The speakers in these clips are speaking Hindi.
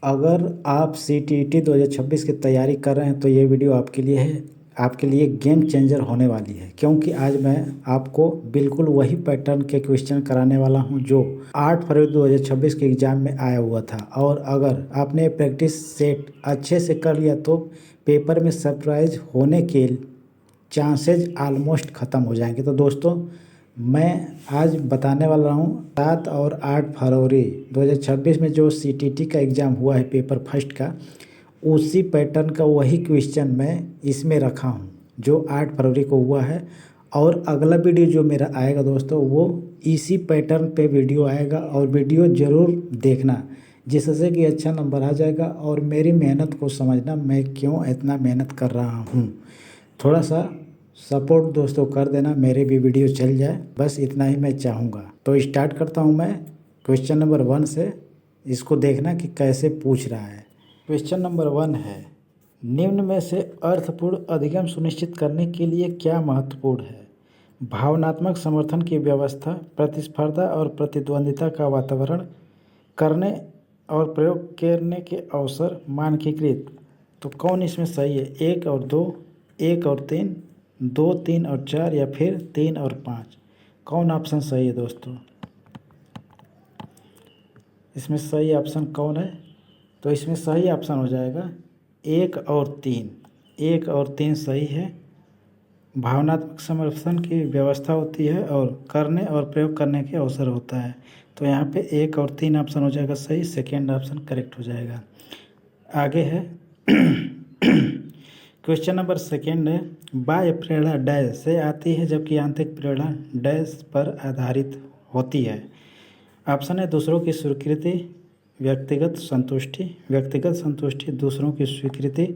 अगर आप CTET 2026 की तैयारी कर रहे हैं तो ये वीडियो आपके लिए है, आपके लिए गेम चेंजर होने वाली है। क्योंकि आज मैं आपको बिल्कुल वही पैटर्न के क्वेश्चन कराने वाला हूं जो 8 फरवरी 2026 के एग्ज़ाम में आया हुआ था। और अगर आपने प्रैक्टिस सेट अच्छे से कर लिया तो पेपर में सरप्राइज होने के चांसेज ऑलमोस्ट ख़त्म हो जाएंगे। तो दोस्तों, मैं आज बताने वाला हूँ 7 और 8 फरवरी 2026 में जो CTET का एग्ज़ाम हुआ है पेपर फर्स्ट का, उसी पैटर्न का वही क्वेश्चन मैं इसमें रखा हूँ जो 8 फरवरी को हुआ है। और अगला वीडियो जो मेरा आएगा दोस्तों, वो इसी पैटर्न पे वीडियो आएगा। और वीडियो ज़रूर देखना जिससे कि अच्छा नंबर आ जाएगा। और मेरी मेहनत को समझना, मैं क्यों इतना मेहनत कर रहा हूँ। थोड़ा सा सपोर्ट दोस्तों कर देना, मेरे भी वीडियो चल जाए, बस इतना ही मैं चाहूँगा। तो स्टार्ट करता हूँ मैं क्वेश्चन नंबर 1 से। इसको देखना कि कैसे पूछ रहा है। क्वेश्चन नंबर 1 है, निम्न में से अर्थपूर्ण अधिगम सुनिश्चित करने के लिए क्या महत्वपूर्ण है? भावनात्मक समर्थन की व्यवस्था, प्रतिस्पर्धा और प्रतिद्वंदिता का वातावरण, करने और प्रयोग करने के अवसर, मानकीकृत। तो कौन इसमें सही है? 1 और 2, 1 और 3, 2, 3 और 4 या फिर 3 और 5? कौन ऑप्शन सही है दोस्तों? इसमें सही ऑप्शन कौन है? तो इसमें सही ऑप्शन हो जाएगा 1 और 3। 1 और 3 सही है। भावनात्मक समर्थन की व्यवस्था होती है और करने और प्रयोग करने के अवसर होता है। तो यहाँ पे 1 और 3 ऑप्शन हो जाएगा सही, सेकेंड ऑप्शन करेक्ट हो जाएगा। आगे है क्वेश्चन नंबर सेकेंड है, बाह्य प्रेरणा डैश से आती है जबकि आंतरिक प्रेरणा डैश पर आधारित होती है। ऑप्शन है दूसरों की स्वीकृति, व्यक्तिगत संतुष्टि, व्यक्तिगत संतुष्टि दूसरों की स्वीकृति,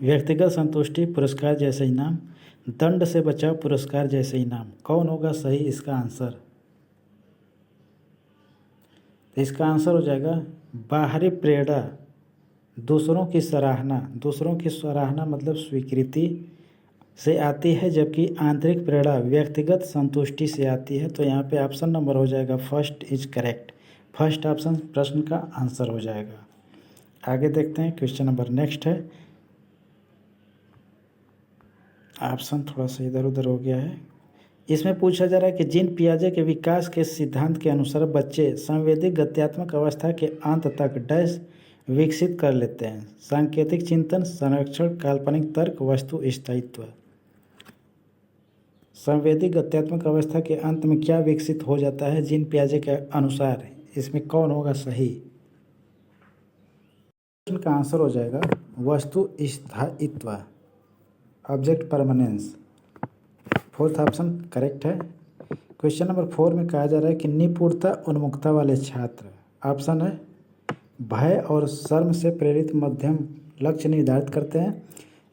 व्यक्तिगत संतुष्टि पुरस्कार जैसे इनाम, दंड से बचाव पुरस्कार जैसे इनाम। कौन होगा सही इसका आंसर? तो इसका आंसर हो जाएगा बाहरी प्रेरणा दूसरों की सराहना, दूसरों की सराहना मतलब स्वीकृति से आती है जबकि आंतरिक प्रेरणा व्यक्तिगत संतुष्टि से आती है। तो यहाँ पे ऑप्शन नंबर हो जाएगा first is correct. First option प्रश्न का आंसर हो जाएगा। आगे देखते हैं क्वेश्चन नंबर नेक्स्ट है। ऑप्शन थोड़ा सा इधर उधर हो गया है। इसमें पूछा जा रहा है कि जीन पियाजे के विकास के सिद्धांत के अनुसार बच्चे संवेदी गत्यात्मक अवस्था के अंत तक डैश विकसित कर लेते हैं। सांकेतिक चिंतन, संरक्षण, काल्पनिक तर्क, वस्तु स्थायित्व। संवेदी गत्यात्मक अवस्था के अंत में क्या विकसित हो जाता है जीन पियाजे के अनुसार? इसमें कौन होगा सही? प्रश्न का आंसर हो जाएगा वस्तु स्थायित्व, object permanence. Fourth option correct है। क्वेश्चन नंबर 4 में कहा जा रहा है कि निपुणता उन्मुखता वाले छात्र, ऑप्शन है भय और शर्म से प्रेरित मध्यम लक्ष्य निर्धारित करते हैं,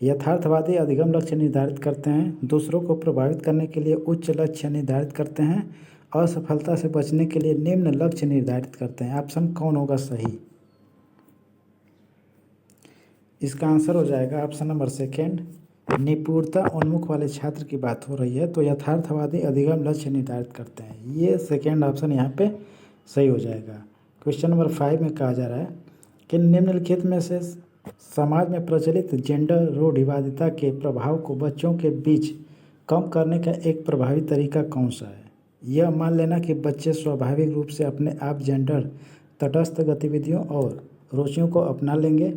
यथार्थवादी अधिगम लक्ष्य निर्धारित करते हैं, दूसरों को प्रभावित करने के लिए उच्च लक्ष्य निर्धारित करते हैं, असफलता से बचने के लिए निम्न लक्ष्य निर्धारित करते हैं। ऑप्शन कौन होगा सही? इसका आंसर हो जाएगा ऑप्शन नंबर सेकेंड, निपुणता उन्मुख वाले छात्र की बात हो रही है तो यथार्थवादी अधिगम लक्ष्य निर्धारित करते हैं। ये सेकेंड ऑप्शन यहाँ पे सही हो जाएगा। क्वेश्चन नंबर 5 में कहा जा रहा है कि निम्नलिखित में से समाज में प्रचलित जेंडर रूढ़िवादिता के प्रभाव को बच्चों के बीच कम करने का एक प्रभावी तरीका कौन सा है? यह मान लेना कि बच्चे स्वाभाविक रूप से अपने आप जेंडर तटस्थ गतिविधियों और रुचियों को अपना लेंगे,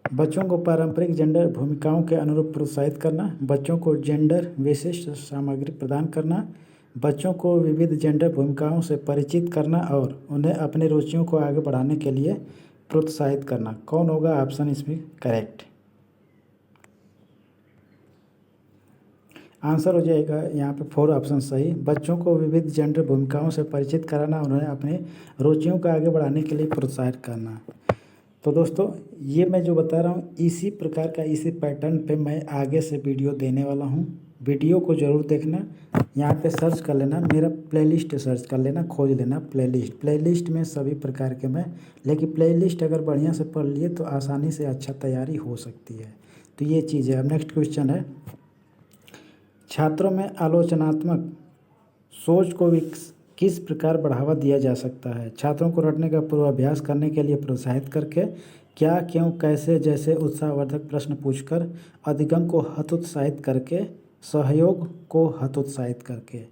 बच्चों को पारंपरिक जेंडर भूमिकाओं के अनुरूप प्रोत्साहित करना, बच्चों को जेंडर विशिष्ट सामग्री प्रदान करना, बच्चों को विविध जेंडर भूमिकाओं से परिचित करना और उन्हें अपनी रुचियों को आगे बढ़ाने के लिए प्रोत्साहित करना। कौन होगा ऑप्शन इसमें करेक्ट? आंसर हो जाएगा यहाँ पे 4 ऑप्शन सही, बच्चों को विविध जेंडर भूमिकाओं से परिचित कराना, उन्हें अपनी रुचियों को आगे बढ़ाने के लिए प्रोत्साहित करना। तो दोस्तों, ये मैं जो बता रहा हूँ इसी प्रकार का, इसी पैटर्न पे मैं आगे से वीडियो देने वाला हूँ। वीडियो को ज़रूर देखना। यहाँ पे सर्च कर लेना, मेरा प्लेलिस्ट सर्च कर लेना, खोज लेना प्लेलिस्ट में सभी प्रकार के मैं, लेकिन प्लेलिस्ट अगर बढ़िया से पढ़ लिए तो आसानी से अच्छा तैयारी हो सकती है। तो ये चीज़ है। अब नेक्स्ट क्वेश्चन है, छात्रों में आलोचनात्मक सोच को किस प्रकार बढ़ावा दिया जा सकता है? छात्रों को रटने का पूर्वाभ्यास करने के लिए प्रोत्साहित करके, क्या, क्यों, कैसे जैसे उत्साहवर्धक प्रश्न पूछकर, अधिगम को हतोत्साहित करके, सहयोग को हतोत्साहित करके।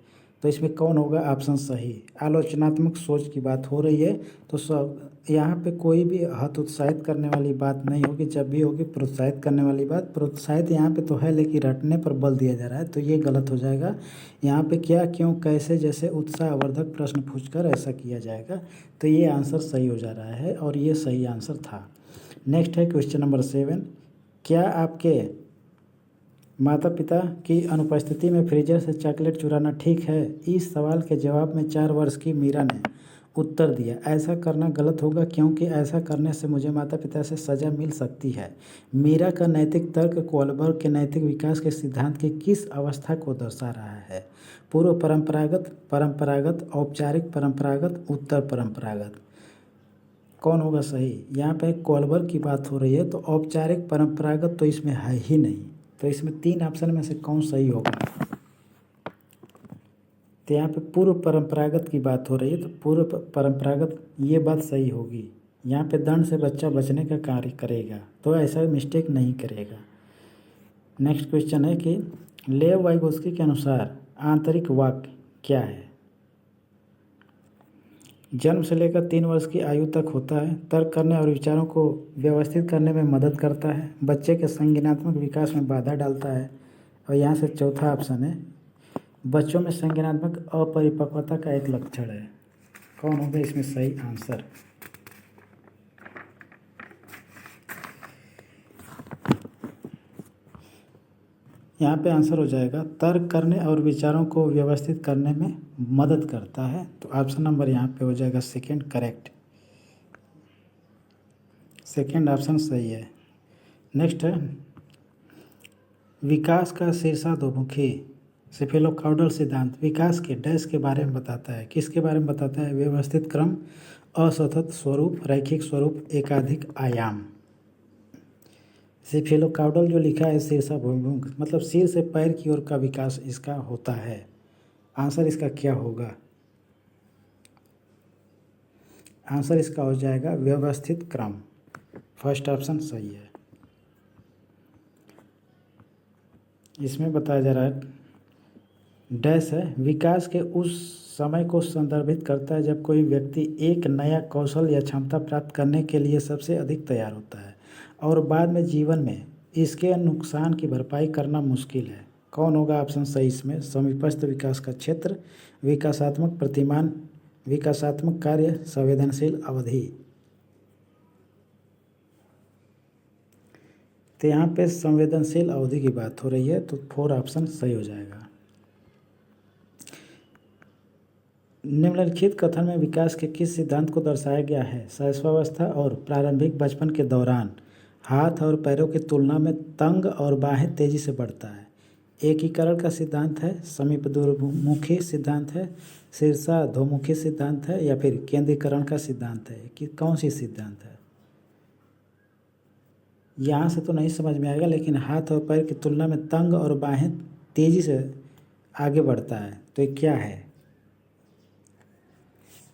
तो इसमें कौन होगा ऑप्शन सही? आलोचनात्मक सोच की बात हो रही है तो सब यहाँ पे कोई भी हतोत्साहित करने वाली बात नहीं होगी। जब भी होगी प्रोत्साहित करने वाली बात। प्रोत्साहित यहाँ पे तो है लेकिन रटने पर बल दिया जा रहा है, तो ये गलत हो जाएगा। यहाँ पे क्या, क्यों, कैसे जैसे उत्साहवर्धक प्रश्न पूछकर ऐसा किया जाएगा। तो ये आंसर सही हो जा रहा है और ये सही आंसर था। नेक्स्ट है क्वेश्चन नंबर 7। क्या आपके माता पिता की अनुपस्थिति में फ्रीजर से चॉकलेट चुराना ठीक है? इस सवाल के जवाब में 4 वर्ष की मीरा ने उत्तर दिया, ऐसा करना गलत होगा क्योंकि ऐसा करने से मुझे माता पिता से सज़ा मिल सकती है। मीरा का नैतिक तर्क कोलबर्ग के नैतिक विकास के सिद्धांत की किस अवस्था को दर्शा रहा है? पूर्व परंपरागत, परंपरागत, औपचारिक परंपरागत, उत्तर परंपरागत। कौन होगा सही? यहाँ पे कोलबर्ग की बात हो रही है तो औपचारिक परंपरागत तो इसमें है ही नहीं। तो इसमें 3 ऑप्शन में से कौन सही होगा? तो यहाँ पे पूर्व परंपरागत की बात हो रही है तो पूर्व परंपरागत ये बात सही होगी। यहाँ पे दंड से बच्चा बचने का कार्य करेगा तो ऐसा मिस्टेक नहीं करेगा। नेक्स्ट क्वेश्चन है कि लेव वाइगोस्की के अनुसार आंतरिक वाक्य क्या है? जन्म से लेकर 3 वर्ष की आयु तक होता है, तर्क करने और विचारों को व्यवस्थित करने में मदद करता है, बच्चे के संज्ञानात्मक विकास में बाधा डालता है। और यहाँ से चौथा ऑप्शन है बच्चों में संज्ञानात्मक अपरिपक्वता का एक लक्षण है। कौन होगा इसमें सही आंसर? यहाँ पे आंसर हो जाएगा तर्क करने और विचारों को व्यवस्थित करने में मदद करता है। तो ऑप्शन नंबर यहाँ पे हो जाएगा सेकंड करेक्ट। सेकंड ऑप्शन सही है। नेक्स्ट है विकास का शीर्षाधोमुखी सेफेलोकाउडल सिद्धांत विकास के डैश के बारे में बताता है। किसके बारे में बताता है? व्यवस्थित क्रम, असतत स्वरूप, रैखिक स्वरूप, एकाधिक आयाम। सेफेलोकाउडल जो लिखा है शीर्षाभिमुख मतलब सिर से पैर की ओर का विकास इसका होता है। आंसर इसका क्या होगा? आंसर इसका हो जाएगा व्यवस्थित क्रम। फर्स्ट ऑप्शन सही है। इसमें बताया जा रहा है डैश है विकास के उस समय को संदर्भित करता है जब कोई व्यक्ति एक नया कौशल या क्षमता प्राप्त करने के लिए सबसे अधिक तैयार होता है और बाद में जीवन में इसके नुकसान की भरपाई करना मुश्किल है। कौन होगा ऑप्शन सही इसमें? समीपस्थ विकास का क्षेत्र, विकासात्मक प्रतिमान, विकासात्मक कार्य, संवेदनशील अवधि। तो यहाँ पे संवेदनशील अवधि की बात हो रही है तो 4 ऑप्शन सही हो जाएगा। निम्नलिखित कथन में विकास के किस सिद्धांत को दर्शाया गया है? शैशवावस्था और प्रारंभिक बचपन के दौरान हाथ और पैरों की तुलना में तंग और बाहें तेजी से बढ़ता है। एकीकरण का सिद्धांत है, समीपदूरमुखी सिद्धांत है, शीर्षाधोमुखी सिद्धांत है या फिर केंद्रीकरण का सिद्धांत है? कि कौन सी सिद्धांत है? यहाँ से तो नहीं समझ में आएगा लेकिन हाथ और पैर की तुलना में तंग और बाहें तेजी से आगे बढ़ता है तो ये क्या है?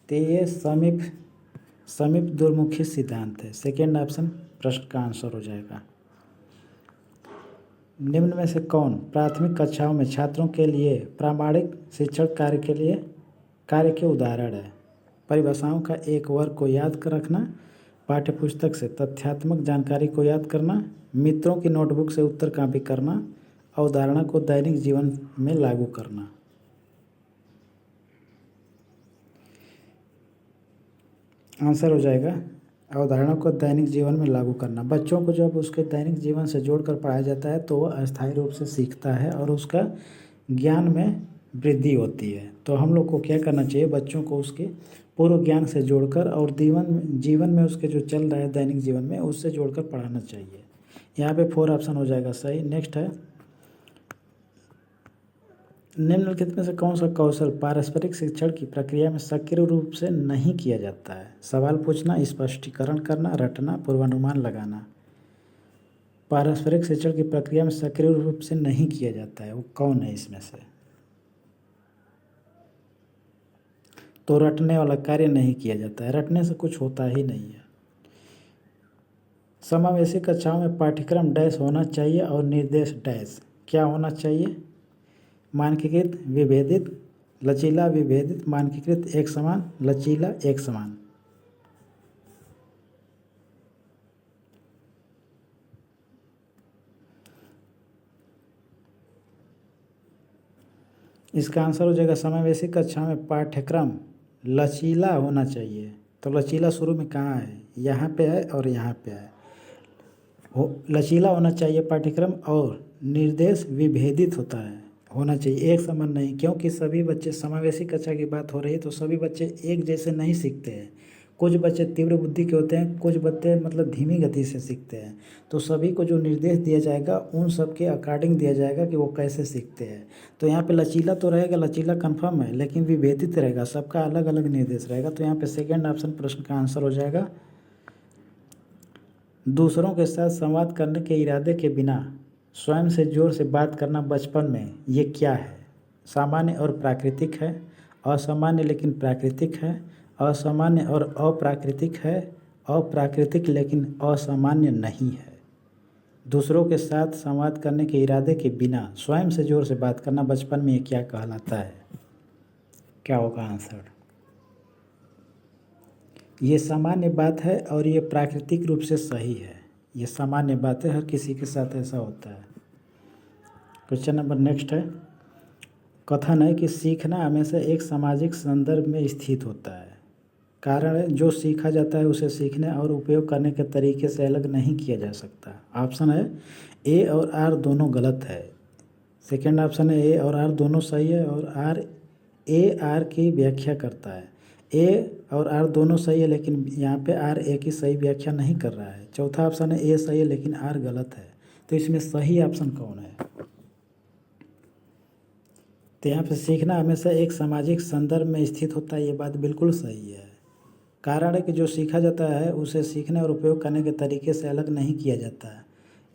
तो ये समीप दूरमुखी सिद्धांत है। सेकेंड ऑप्शन प्रश्न का आंसर हो जाएगा। निम्न में से कौन प्राथमिक कक्षाओं में छात्रों के लिए प्रामाणिक शिक्षण कार्य के उदाहरण है? परिभाषाओं का एक वर्ग को याद कर रखना, पाठ्यपुस्तक से तथ्यात्मक जानकारी को याद करना, मित्रों की नोटबुक से उत्तर कॉपी करना, अवधारणा को दैनिक जीवन में लागू करना। आंसर हो जाएगा अवधारणा को दैनिक जीवन में लागू करना। बच्चों को जब उसके दैनिक जीवन से जोड़कर पढ़ाया जाता है तो वह अस्थायी रूप से सीखता है और उसका ज्ञान में वृद्धि होती है। तो हम लोग को क्या करना चाहिए? बच्चों को उसके पूर्व ज्ञान से जोड़कर और जीवन में उसके जो चल रहा है दैनिक जीवन में उससे जोड़कर पढ़ाना चाहिए। यहाँ पे 4 ऑप्शन हो जाएगा सही। नेक्स्ट है निम्नलिखित में से कौन सा कौशल पारस्परिक शिक्षण की प्रक्रिया में सक्रिय रूप से नहीं किया जाता है? सवाल पूछना, स्पष्टीकरण करना, रटना, पूर्वानुमान लगाना। पारस्परिक शिक्षण की प्रक्रिया में सक्रिय रूप से नहीं किया जाता है वो कौन है इसमें से? तो रटने वाला कार्य नहीं किया जाता है, रटने से कुछ होता ही नहीं है। समावेशी कक्षाओं में पाठ्यक्रम डैश होना चाहिए और निर्देश डैश क्या होना चाहिए? मानकीकृत, विभेदित, लचीला, विभेदित, मानकीकृत, एक समान, लचीला, एक समान। इसका आंसर हो जाएगा समावेशी कक्षा में पाठ्यक्रम लचीला होना चाहिए। तो लचीला शुरू में कहाँ है? यहाँ पे है और यहाँ पे है। लचीला होना चाहिए पाठ्यक्रम और निर्देश विभेदित होना चाहिए, एक समान नहीं, क्योंकि सभी बच्चे, समावेशी कक्षा की बात हो रही है तो सभी बच्चे एक जैसे नहीं सीखते हैं। कुछ बच्चे तीव्र बुद्धि के होते हैं, कुछ बच्चे मतलब धीमी गति से सीखते हैं। तो सभी को जो निर्देश दिया जाएगा उन सब के अकॉर्डिंग दिया जाएगा कि वो कैसे सीखते हैं। तो यहाँ पे लचीला तो रहेगा, लचीला कन्फर्म है, लेकिन विभेदित रहेगा, सबका अलग अलग निर्देश रहेगा। तो यहाँ पे सेकेंड ऑप्शन प्रश्न का आंसर हो जाएगा। दूसरों के साथ संवाद करने के इरादे के बिना स्वयं से जोर से बात करना बचपन में, ये क्या है? सामान्य और प्राकृतिक है, असामान्य लेकिन प्राकृतिक है, असामान्य और अप्राकृतिक है, अप्राकृतिक लेकिन असामान्य नहीं है। दूसरों के साथ संवाद करने के इरादे के बिना स्वयं से जोर से बात करना बचपन में, ये क्या कहलाता है? क्या होगा आंसर? ये सामान्य बात है और ये प्राकृतिक रूप से सही है। ये सामान्य बात है, हर किसी के साथ ऐसा होता है। क्वेश्चन नंबर नेक्स्ट है। कथन है कि सीखना हमेशा एक सामाजिक संदर्भ में स्थित होता है। कारण है, जो सीखा जाता है उसे सीखने और उपयोग करने के तरीके से अलग नहीं किया जा सकता। ऑप्शन है ए और आर दोनों गलत है। सेकेंड ऑप्शन है ए और आर दोनों सही है और ए आर की व्याख्या करता है। ए और आर दोनों सही है, लेकिन यहाँ पे आर ए की सही व्याख्या नहीं कर रहा है। चौथा ऑप्शन है ए सही है लेकिन आर गलत है। तो इसमें सही ऑप्शन कौन है? तो यहाँ पे सीखना हमेशा एक सामाजिक संदर्भ में स्थित होता है, ये बात बिल्कुल सही है। कारण है कि जो सीखा जाता है उसे सीखने और उपयोग करने के तरीके से अलग नहीं किया जाता है,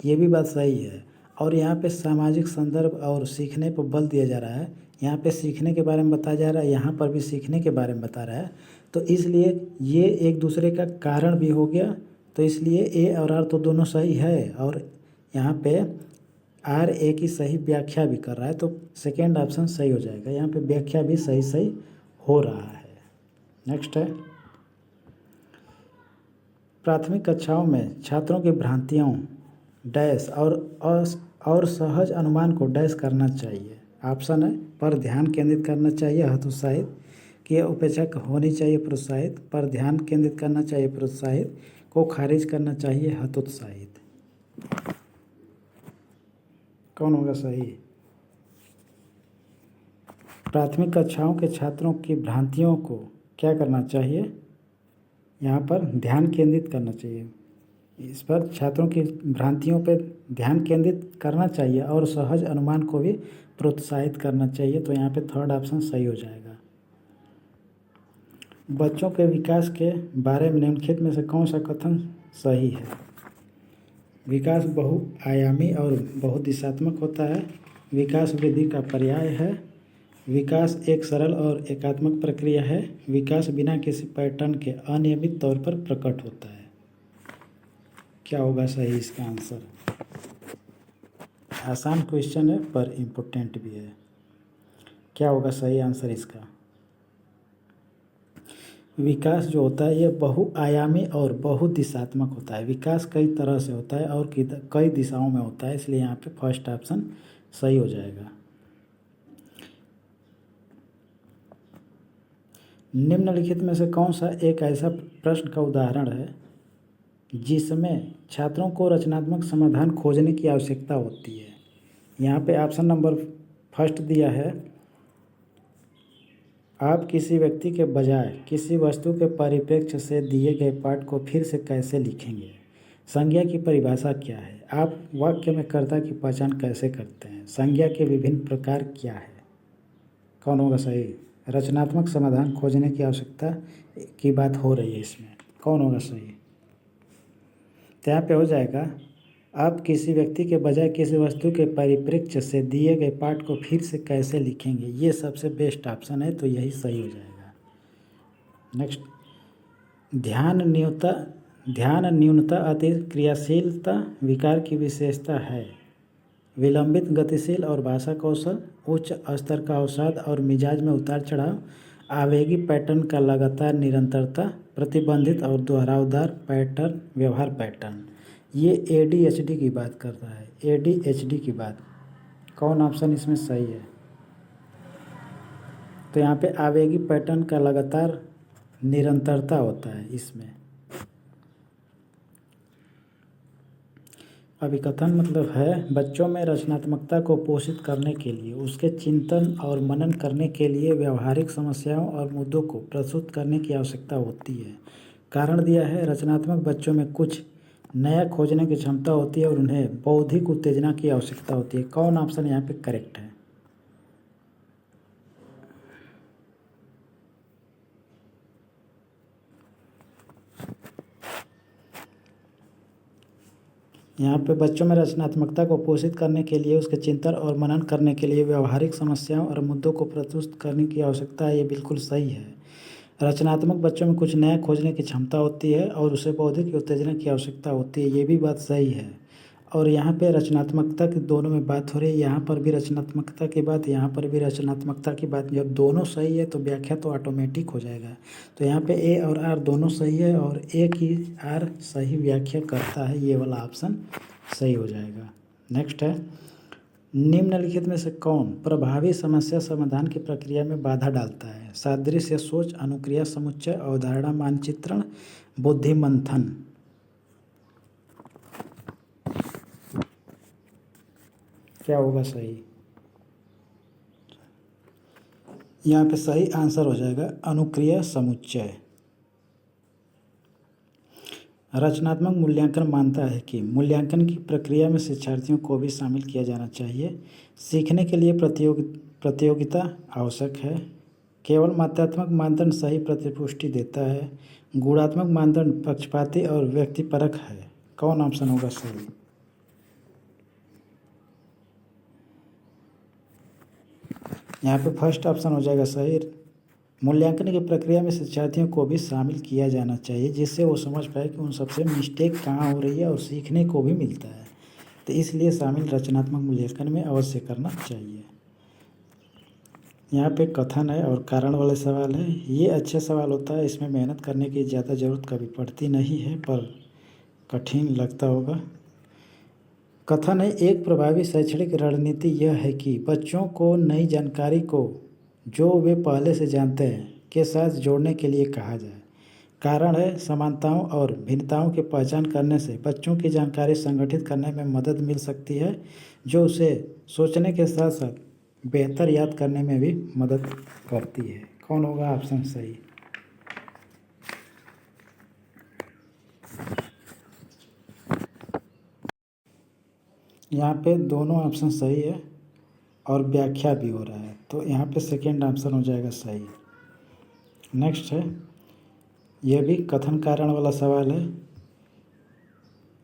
ये भी बात सही है। और यहाँ पे सामाजिक संदर्भ और सीखने पर बल दिया जा रहा है। यहाँ पे सीखने के बारे में बताया जा रहा है, यहाँ पर भी सीखने के बारे में बता रहा है। तो इसलिए ये एक दूसरे का कारण भी हो गया। तो इसलिए ए और आर तो दोनों सही है और यहाँ पे आर ए की सही व्याख्या भी कर रहा है। तो सेकेंड ऑप्शन सही हो जाएगा। यहाँ पे व्याख्या भी सही सही हो रहा है। नेक्स्ट है, प्राथमिक कक्षाओं में छात्रों की भ्रांतियों डैश और सहज अनुमान को डैश करना चाहिए। ऑप्शन है पर ध्यान केंद्रित करना चाहिए, हतोत्साहित, कि उपेक्षा होनी चाहिए, प्रोत्साहित, पर ध्यान केंद्रित करना चाहिए, प्रोत्साहित, को खारिज करना चाहिए, हतोत्साहित। कौन होगा सही? प्राथमिक कक्षाओं के छात्रों की भ्रांतियों को क्या करना चाहिए? यहाँ पर ध्यान केंद्रित करना चाहिए। इस पर छात्रों की भ्रांतियों पर ध्यान केंद्रित करना चाहिए और सहज अनुमान को भी प्रोत्साहित करना चाहिए। तो यहाँ पे थर्ड ऑप्शन सही हो जाएगा। बच्चों के विकास के बारे में निम्नलिखित में से कौन सा कथन सही है? विकास बहुआयामी और बहुदिशात्मक होता है। विकास वृद्धि का पर्याय है। विकास एक सरल और एकात्मक प्रक्रिया है। विकास बिना किसी पैटर्न के अनियमित तौर पर प्रकट होता है। क्या होगा सही इसका आंसर? आसान क्वेश्चन है पर इम्पोर्टेंट भी है। क्या होगा सही आंसर इसका? विकास जो होता है ये बहुआयामी और बहुदिशात्मक होता है। विकास कई तरह से होता है और कई दिशाओं में होता है, इसलिए यहाँ पे फर्स्ट ऑप्शन सही हो जाएगा। निम्नलिखित में से कौन सा एक ऐसा प्रश्न का उदाहरण है जिसमें छात्रों को रचनात्मक समाधान खोजने की आवश्यकता होती है? यहाँ पे ऑप्शन नंबर फर्स्ट दिया है, आप किसी व्यक्ति के बजाय किसी वस्तु के परिप्रेक्ष्य से दिए गए पाठ को फिर से कैसे लिखेंगे? संज्ञा की परिभाषा क्या है? आप वाक्य में कर्ता की पहचान कैसे करते हैं? संज्ञा के विभिन्न प्रकार क्या है? कौन होगा सही? रचनात्मक समाधान खोजने की आवश्यकता की बात हो रही है इसमें, कौन होगा सही? तो यहाँ पे हो जाएगा, आप किसी व्यक्ति के बजाय किसी वस्तु के परिप्रेक्ष्य से दिए गए पाठ को फिर से कैसे लिखेंगे। ये सबसे बेस्ट ऑप्शन है, तो यही सही हो जाएगा। नेक्स्ट, ध्यान न्यूनता अति क्रियाशीलता विकार की विशेषता है। विलंबित गतिशील और भाषा कौशल, उच्च स्तर का अवसाद और मिजाज में उतार चढ़ाव, आवेगी पैटर्न का लगातार निरंतरता, प्रतिबंधित और दोहरावदार पैटर्न, व्यवहार पैटर्न। ये ADHD की बात कर रहा है, ADHD की बात। कौन ऑप्शन इसमें सही है? तो यहाँ पे आवेगी पैटर्न का लगातार निरंतरता होता है इसमें। अभिकथन मतलब है बच्चों में रचनात्मकता को पोषित करने के लिए, उसके चिंतन और मनन करने के लिए व्यावहारिक समस्याओं और मुद्दों को प्रस्तुत करने की आवश्यकता होती है। कारण दिया है, रचनात्मक बच्चों में कुछ नया खोजने की क्षमता होती है और उन्हें बौद्धिक उत्तेजना की आवश्यकता होती है। कौन ऑप्शन यहाँ पे करेक्ट है? यहाँ पे बच्चों में रचनात्मकता को पोषित करने के लिए, उसके चिंतन और मनन करने के लिए व्यावहारिक समस्याओं और मुद्दों को प्रस्तुत करने की आवश्यकता है। ये बिल्कुल सही है। रचनात्मक बच्चों में कुछ नया खोजने की क्षमता होती है और उसे बौद्धिक उत्तेजना की आवश्यकता होती है। ये भी बात सही है। और यहाँ पे रचनात्मकता की दोनों में बात हो रही है, यहाँ पर भी रचनात्मकता की बात, यहाँ पर भी रचनात्मकता की बात। जब दोनों सही है तो व्याख्या तो ऑटोमेटिक हो जाएगा। तो यहाँ पे ए और आर दोनों सही है और ए की आर सही व्याख्या करता है, ये वाला ऑप्शन सही हो जाएगा। नेक्स्ट है, निम्नलिखित में से कौन प्रभावी समस्या समाधान की प्रक्रिया में बाधा डालता है? सादृश्य सोच, अनुक्रिया समुच्चय, अवधारणा मानचित्रण, बुद्धि मंथन। क्या होगा सही? यहाँ पे सही आंसर हो जाएगा अनुक्रिया समुच्चय। रचनात्मक मूल्यांकन मानता है कि मूल्यांकन की प्रक्रिया में शिक्षार्थियों को भी शामिल किया जाना चाहिए। सीखने के लिए प्रतियोगिता आवश्यक है। केवल मात्रात्मक मानदंड सही प्रतिपुष्टि देता है। गुणात्मक मानदंड पक्षपाती और व्यक्तिपरक है। कौन ऑप्शन होगा सही? यहाँ पे फर्स्ट ऑप्शन हो जाएगा सही। मूल्यांकन की प्रक्रिया में शिक्षार्थियों को भी शामिल किया जाना चाहिए, जिससे वो समझ पाए कि उन सबसे मिस्टेक कहाँ हो रही है और सीखने को भी मिलता है। तो इसलिए शामिल रचनात्मक मूल्यांकन में अवश्य करना चाहिए। यहाँ पे कथन है और कारण वाले सवाल है। ये अच्छे सवाल होता है, इसमें मेहनत करने की ज़्यादा ज़रूरत कभी पड़ती नहीं है, पर कठिन लगता होगा। कथन है, एक प्रभावी शैक्षणिक रणनीति यह है कि बच्चों को नई जानकारी को जो वे पहले से जानते हैं के साथ जोड़ने के लिए कहा जाए। कारण है, समानताओं और भिन्नताओं की पहचान करने से बच्चों की जानकारी संगठित करने में मदद मिल सकती है, जो उसे सोचने के साथ साथ बेहतर याद करने में भी मदद करती है। कौन होगा ऑप्शन सही? यहाँ पे दोनों ऑप्शन सही है और व्याख्या भी हो रहा है, तो यहाँ पे सेकेंड ऑप्शन हो जाएगा सही। नेक्स्ट है, यह भी कथन कारण वाला सवाल है।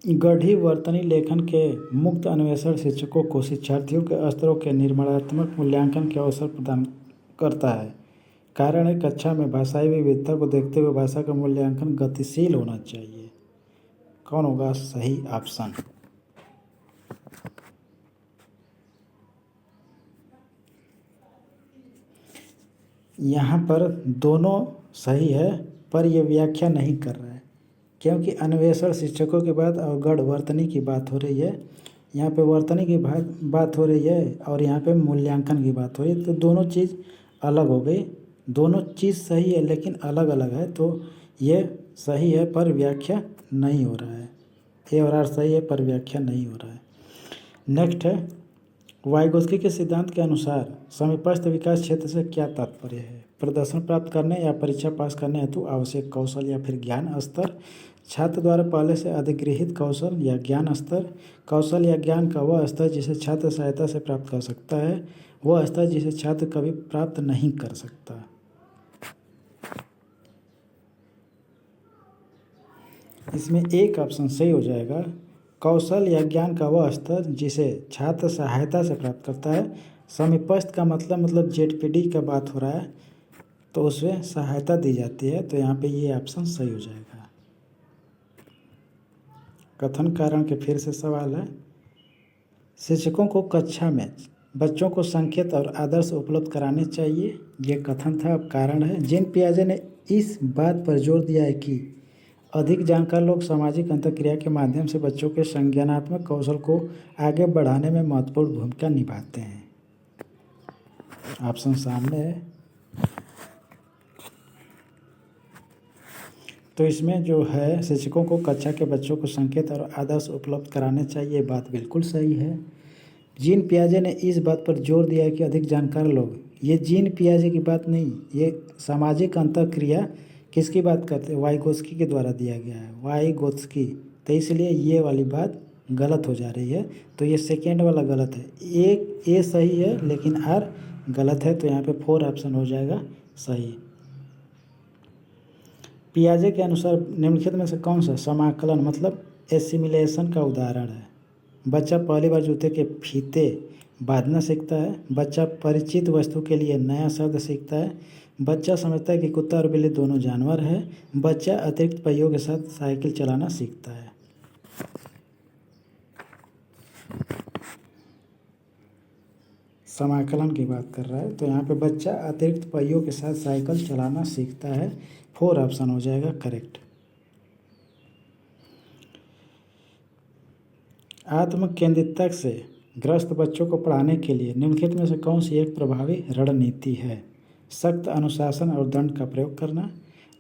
गढ़ी वर्तनी लेखन के मुक्त अन्वेषण शिक्षकों को शिक्षार्थियों के स्तरों के निर्माणात्मक मूल्यांकन के अवसर प्रदान करता है। कारण है, कक्षा में भाषाई विविधता को देखते हुए भाषा का मूल्यांकन गतिशील होना चाहिए। कौन होगा सही ऑप्शन? यहाँ पर दोनों सही है, पर यह व्याख्या नहीं कर रहा है, क्योंकि अन्वेषण शिक्षकों की बात और गढ़ वर्तनी की बात हो रही है। यहाँ पे वर्तनी की बात हो रही है और यहाँ पे मूल्यांकन की बात हो रही है, तो दोनों चीज़ अलग हो गई। दोनों चीज़ सही है लेकिन अलग अलग है, तो ये सही है पर व्याख्या नहीं हो रहा है। ए और आर सही है पर व्याख्या नहीं हो रहा है। नेक्स्ट है, वाइगोत्स्की के सिद्धांत के अनुसार समीपस्थ विकास क्षेत्र से क्या तात्पर्य है? प्रदर्शन प्राप्त करने या परीक्षा पास करने हेतु आवश्यक कौशल या फिर ज्ञान स्तर, छात्र द्वारा पहले से अधिगृहित कौशल या ज्ञान स्तर, कौशल या ज्ञान का वह स्तर जिसे छात्र सहायता से प्राप्त कर सकता है, वह स्तर जिसे छात्र कभी प्राप्त नहीं कर सकता। इसमें एक ऑप्शन सही हो जाएगा, कौशल या ज्ञान का वह स्तर जिसे छात्र सहायता से प्राप्त करता है। समीपस्थ का मतलब ZPD का बात हो रहा है। तो उसमें सहायता दी जाती है। तो यहाँ पे ये ऑप्शन सही हो जाएगा। कथन कारण के फिर से सवाल है, शिक्षकों को कक्षा में बच्चों को संकेत और आदर्श उपलब्ध कराने चाहिए। ये कथन था। अब कारण है, जीन पियाजे ने इस बात पर जोर दिया है कि अधिक जानकार लोग सामाजिक अंतःक्रिया के माध्यम से बच्चों के संज्ञानात्मक कौशल को आगे बढ़ाने में महत्वपूर्ण भूमिका निभाते हैं। ऑप्शन सामने है। तो इसमें जो है, शिक्षकों को कक्षा के बच्चों को संकेत और आदर्श उपलब्ध कराने चाहिए, बात बिल्कुल सही है। जीन पियाजे ने इस बात पर जोर दिया है कि अधिक जानकार लोग, ये जीन पियाजे की बात नहीं, ये सामाजिक अंतःक्रिया किसकी बात करते हैं, वाइगोत्स्की के द्वारा दिया गया है, वाइगोत्स्की। तो इसलिए ये वाली बात गलत हो जा रही है। तो ये सेकेंड वाला गलत है। एक ए सही है लेकिन आर गलत है। तो यहाँ पे 4 ऑप्शन हो जाएगा सही। पियाजे के अनुसार निम्नलिखित में से कौन सा समाकलन मतलब एसिमिलेशन का उदाहरण है। बच्चा पहली बार जूते के फीते बांधना सीखता है। बच्चा परिचित वस्तु के लिए नया शब्द सीखता है। बच्चा समझता है कि कुत्ता और बिल्ली दोनों जानवर है। बच्चा अतिरिक्त पहियों के साथ साइकिल चलाना सीखता है। समाकलन की बात कर रहा है। तो यहाँ पे बच्चा अतिरिक्त पहियों के साथ साइकिल चलाना सीखता है। 4 ऑप्शन हो जाएगा करेक्ट। आत्म केंद्रितता से ग्रस्त बच्चों को पढ़ाने के लिए निम्नलिखित में से कौन सी एक प्रभावी रणनीति है। सख्त अनुशासन और दंड का प्रयोग करना,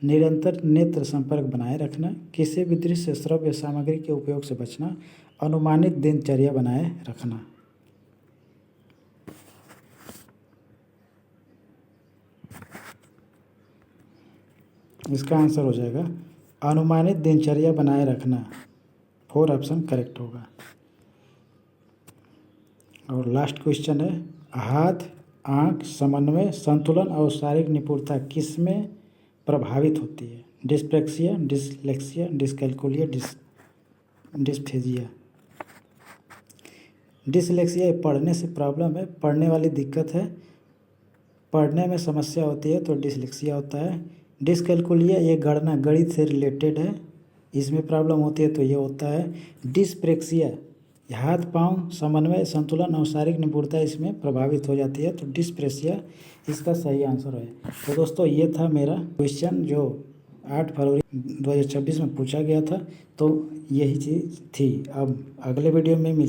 निरंतर नेत्र संपर्क बनाए रखना, किसी भी दृश्य श्रव्य सामग्री के उपयोग से बचना, अनुमानित दिनचर्या बनाए रखना। इसका आंसर हो जाएगा अनुमानित दिनचर्या बनाए रखना। 4 ऑप्शन करेक्ट होगा। और लास्ट क्वेश्चन है, हाथ आँख समन्वय संतुलन और शारीरिक निपुणता किसमें प्रभावित होती है। डिस्प्लेक्सिया, डिसलेक्सिया, डिसकैल्कुलिया, डिस्फेजिया। डिसलेक्सिया पढ़ने से प्रॉब्लम है, पढ़ने वाली दिक्कत है, पढ़ने में समस्या होती है तो डिसलेक्सिया होता है। डिसकैल्कुलिया ये गणना गणित से रिलेटेड है, इसमें प्रॉब्लम होती है तो ये होता है। डिस्प्रेक्सिया हाथ पांव समन्वय संतुलन और शारीरिक निपुणता इसमें प्रभावित हो जाती है तो डिस्प्रेसिया इसका सही आंसर है। तो दोस्तों ये था मेरा क्वेश्चन जो 8 फरवरी 2026 में पूछा गया था। तो यही चीज़ थी। अब अगले वीडियो में मिलते